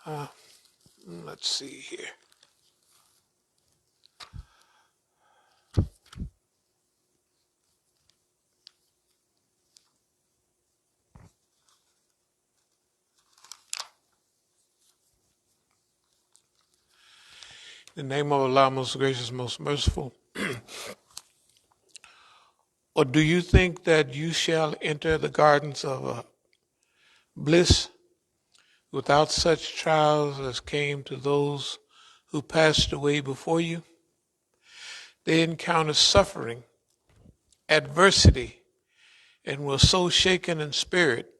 Uh, let's see here. In the name of Allah, most gracious, most merciful. Or do you think that you shall enter the gardens of bliss without such trials as came to those who passed away before you? They encountered suffering, adversity, and were so shaken in spirit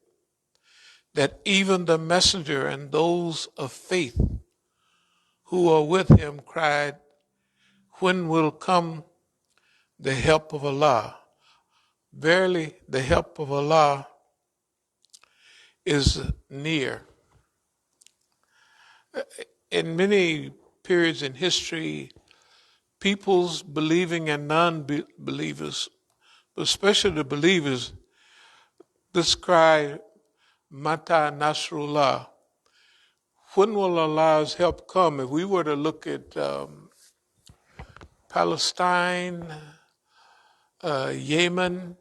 that even the messenger and those of faith who were with him cried, "When will come the help of Allah?" Verily, the help of Allah is near. In many periods in history, peoples believing and non-believers, especially the believers, this cry, Mata Nasrullah, when will Allah's help come? If we were to look at Palestine, Yemen,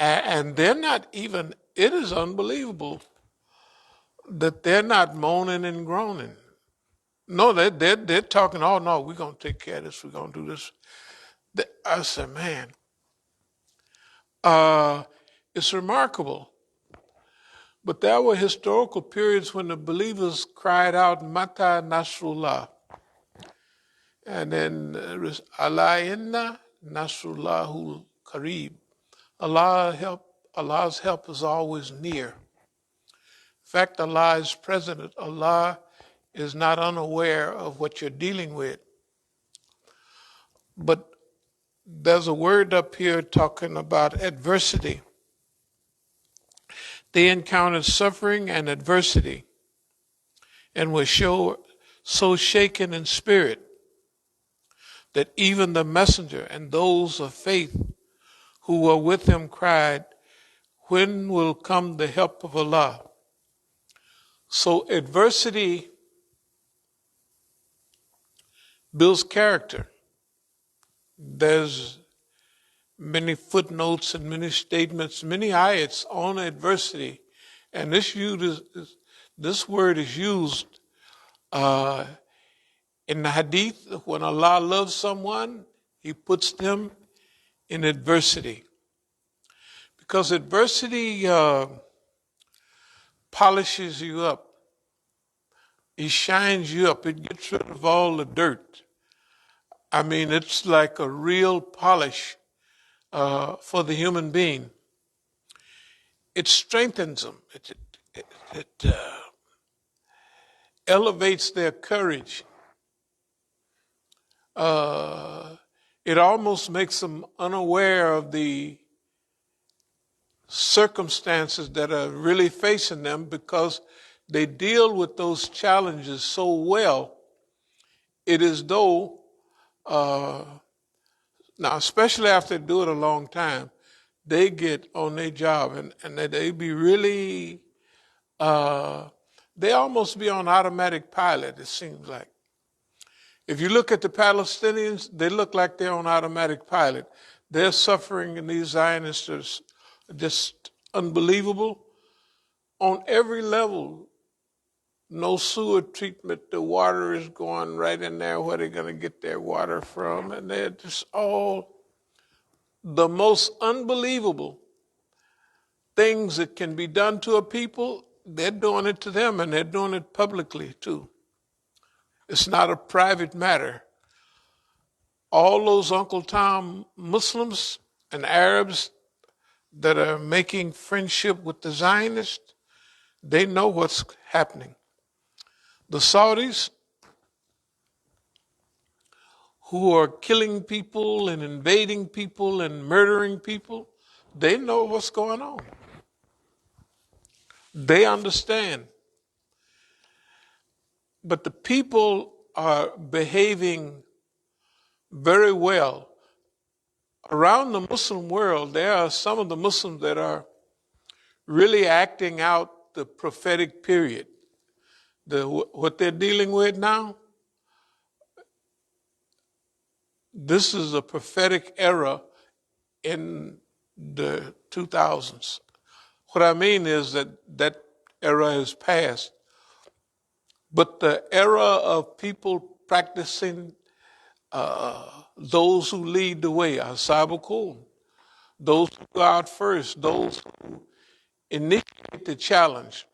and they're not even, it is unbelievable that they're not moaning and groaning. No, they're talking, oh no, we're going to take care of this, we're going to do this. I said, man, it's remarkable. But there were historical periods when the believers cried out, Mata Nasrullah. And then Allah inna Nasrullahul Kareeb. Allah's help is always near. In fact, Allah is present. Allah is not unaware of what you're dealing with. But there's a word up here talking about adversity. They encountered suffering and adversity and were so shaken in spirit that even the messenger and those of faith who were with him cried, "When will come the help of Allah?" So adversity builds character. There's many footnotes and many statements, many ayats on adversity. And this word is used in the hadith. When Allah loves someone, he puts them in adversity. Because adversity polishes you up. It shines you up. It gets rid of all the dirt. I mean, it's like a real polish for the human being. It strengthens them. It elevates their courage. It almost makes them unaware of the circumstances that are really facing them because they deal with those challenges so well. It is though, now especially after they do it a long time, they get on their job and they be really, they almost be on automatic pilot, it seems like. If you look at the Palestinians, they look like they're on automatic pilot. They're suffering, and these Zionists are just unbelievable. On every level, no sewer treatment, the water is going right in there where they're going to get their water from, and they're just all the most unbelievable things that can be done to a people, they're doing it to them, and they're doing it publicly too. It's not a private matter. All those Uncle Tom Muslims and Arabs that are making friendship with the Zionists, they know what's happening. The Saudis, who are killing people and invading people and murdering people, they know what's going on. They understand. But the people are behaving very well. Around the Muslim world, there are some of the Muslims that are really acting out the prophetic period. what they're dealing with now, this is a prophetic era in the 2000s. What I mean is that era has passed. But the era of people practicing those who lead the way, As-Sabiqun, those who go out first, those who initiate the challenge.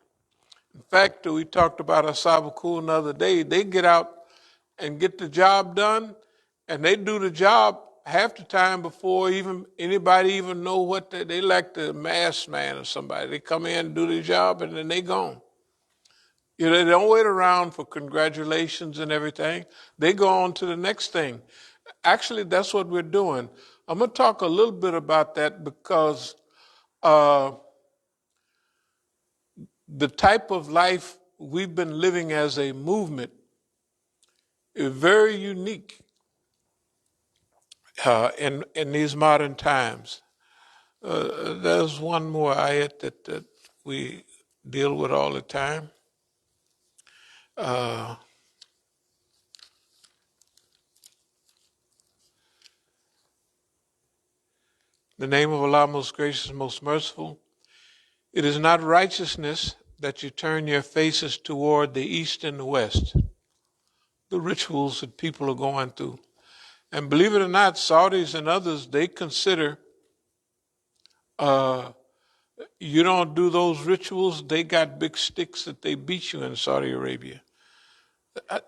In fact, we talked about As-Sabiqun the other day. They get out and get the job done, and they do the job half the time before even anybody even know what they like the masked man or somebody. They come in, do the job, and then they gone. You know, they don't wait around for congratulations and everything. They go on to the next thing. Actually, that's what we're doing. I'm going to talk a little bit about that because the type of life we've been living as a movement is very unique in these modern times. There's one more ayat that we deal with all the time. The name of Allah, most gracious, most merciful. It is not righteousness that you turn your faces toward the east and the west. The rituals that people are going through. And believe it or not, Saudis and others, they consider you don't do those rituals, they got big sticks that they beat you in Saudi Arabia.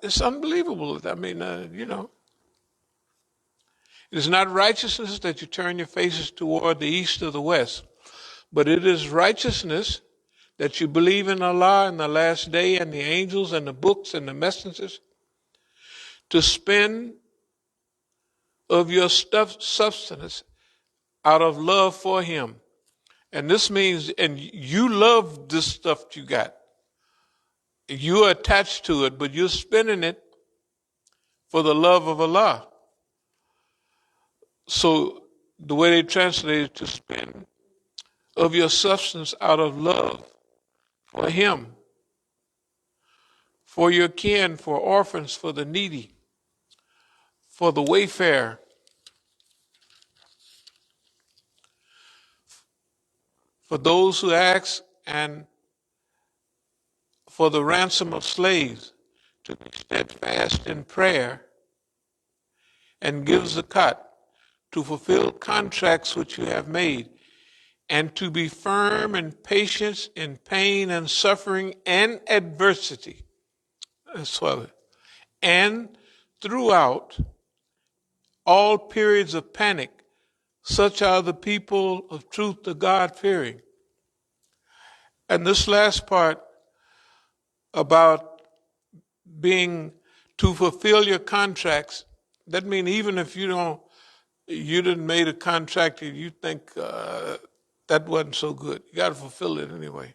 It's unbelievable. I mean, you know. It is not righteousness that you turn your faces toward the east or the west, but it is righteousness that you believe in Allah and the last day and the angels and the books and the messengers, to spend of your substance out of love for Him. And this means, and you love this stuff you got. You're attached to it, but you're spending it for the love of Allah. So the way they translate it, to spend of your substance out of love for Him, for your kin, for orphans, for the needy, for the wayfarer, for those who ask, and for the ransom of slaves, to be steadfast in prayer and give zakat, to fulfill contracts which you have made, and to be firm and patient in pain and suffering and adversity. That's why. And throughout all periods of panic, such are the people of truth, the God-fearing. And this last part about being to fulfill your contracts, that means even if you didn't made a contract and you think that wasn't so good, you got to fulfill it anyway.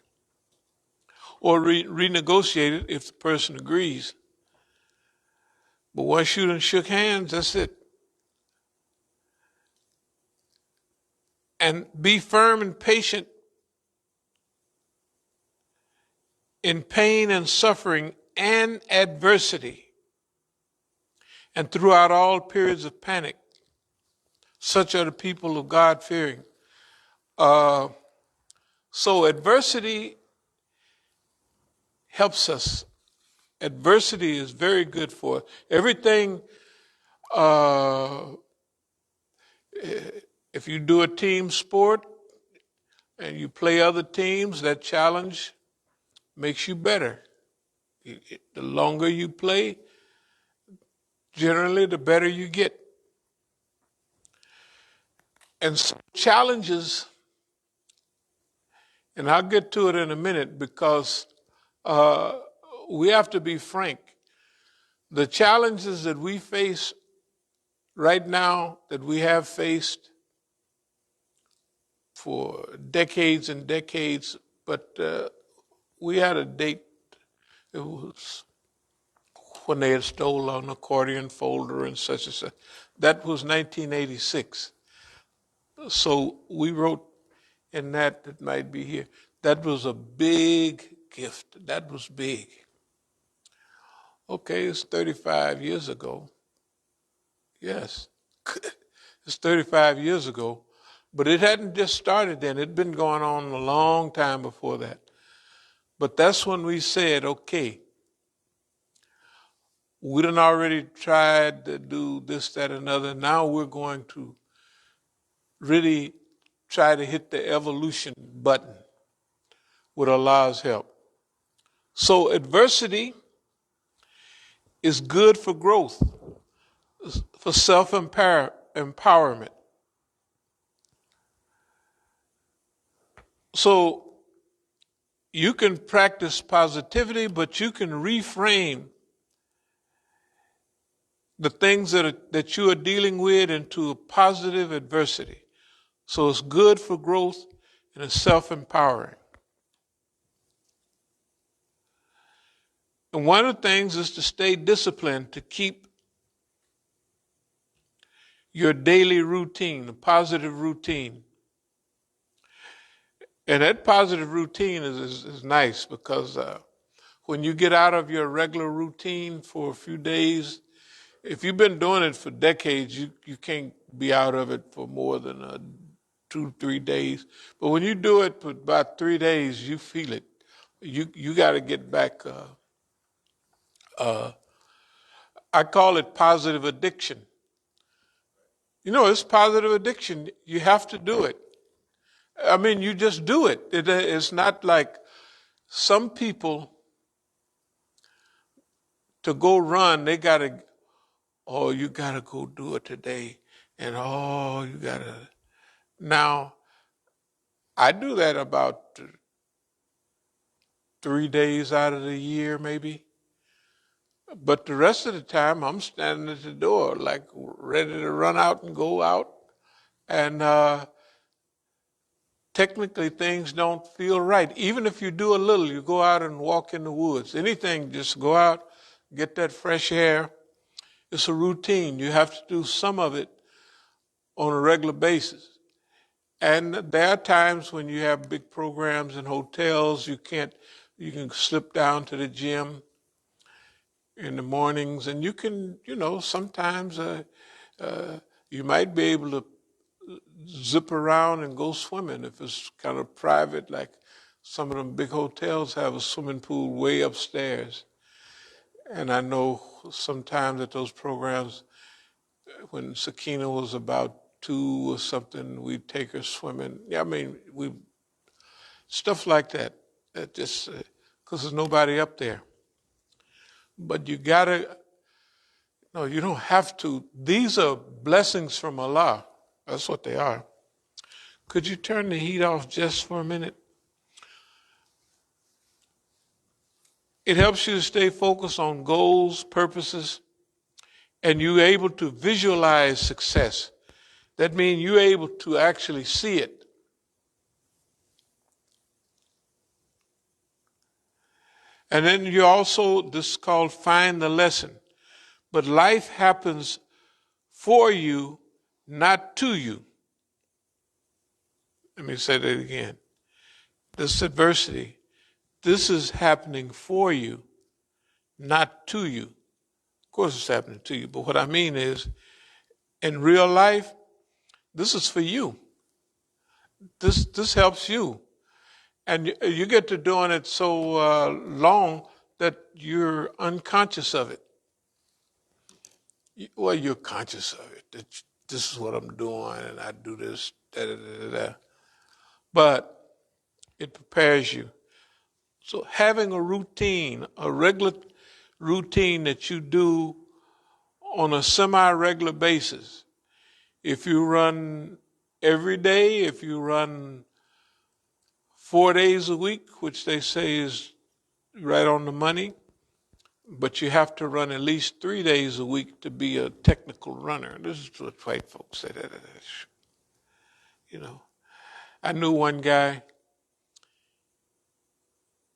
Or renegotiate it if the person agrees. But once you done shook hands, that's it. And be firm and patient in pain and suffering and adversity, and throughout all periods of panic. Such are the people of God-fearing. So adversity helps us. Adversity is very good for us. Everything, if you do a team sport and you play other teams, that challenge makes you better. The longer you play, generally the better you get. And so challenges, and I'll get to it in a minute because we have to be frank. The challenges that we face right now, that we have faced for decades and decades, but we had a date. It was when they had stole an accordion folder and such and such. That was 1986. So we wrote in that might be here. That was a big gift. That was big. Okay, it's 35 years ago. Yes, it's 35 years ago. But it hadn't just started then. It'd been going on a long time before that. But that's when we said, okay, we done already tried to do this, that, and other. Now we're going to really try to hit the evolution button with Allah's help. So adversity is good for growth, for self-empowerment. So you can practice positivity, but you can reframe the things that you are dealing with into a positive adversity. So it's good for growth and it's self-empowering. And one of the things is to stay disciplined, to keep your daily routine, a positive routine. And that positive routine is nice because when you get out of your regular routine for a few days, if you've been doing it for decades, you can't be out of it for more than 2-3 days. But when you do it for about 3 days, you feel it. You got to get back. I call it positive addiction. It's positive addiction. You have to do it. I mean, you just do it. It's not like some people to go run, they got to, oh, you got to go do it today. And oh, you got to. Now, I do that about 3 days out of the year, maybe. But the rest of the time, I'm standing at the door, like ready to run out and go out. And technically, things don't feel right. Even if you do a little, you go out and walk in the woods. Anything, just go out, get that fresh air. It's a routine. You have to do some of it on a regular basis. And there are times when you have big programs in hotels, you can slip down to the gym in the mornings, and you can, sometimes you might be able to zip around and go swimming if it's kind of private, like some of them big hotels have a swimming pool way upstairs. And I know sometimes at those programs, when Sakina was about 2 or something, we'd take her swimming. Yeah, I mean, stuff like that. That just because there's nobody up there. But you gotta. No, you don't have to. These are blessings from Allah. That's what they are. Could you turn the heat off just for a minute? It helps you to stay focused on goals, purposes, and you're able to visualize success. That means you're able to actually see it. And then you also, this is called find the lesson. But life happens for you, not to you. Let me say that again. This adversity, this is happening for you, not to you. Of course it's happening to you, but what I mean is, in real life, this is for you. This helps you. And you get to doing it so long that you're unconscious of it. Well, you're conscious of it. That this is what I'm doing, and I do this, da da da da. But it prepares you. So having a routine, a regular routine that you do on a semi-regular basis. If you run every day, if you run 4 days a week, which they say is right on the money, but you have to run at least 3 days a week to be a technical runner. This is what white folks say. I knew one guy,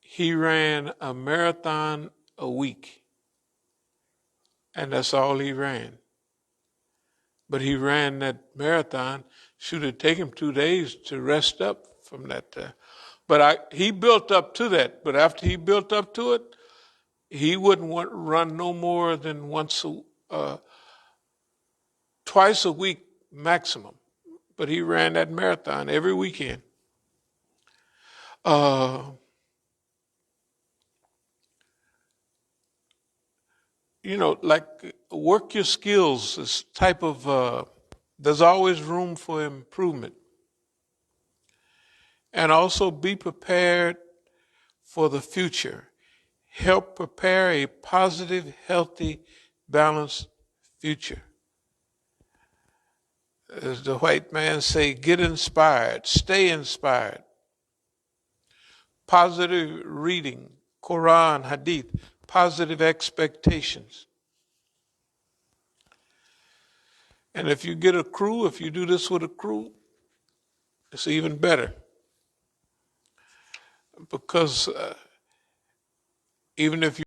he ran a marathon a week, and that's all he ran. But he ran that marathon. Should have taken him 2 days to rest up from that. But he built up to that. But after he built up to it, he wouldn't run no more than twice a week maximum. But he ran that marathon every weekend. Like work your skills. This type of there's always room for improvement, and also be prepared for the future. Help prepare a positive, healthy, balanced future. As the white man say, get inspired, stay inspired. Positive reading, Quran, Hadith, positive expectations. And if you get a crew, if you do this with a crew, it's even better. Because even if you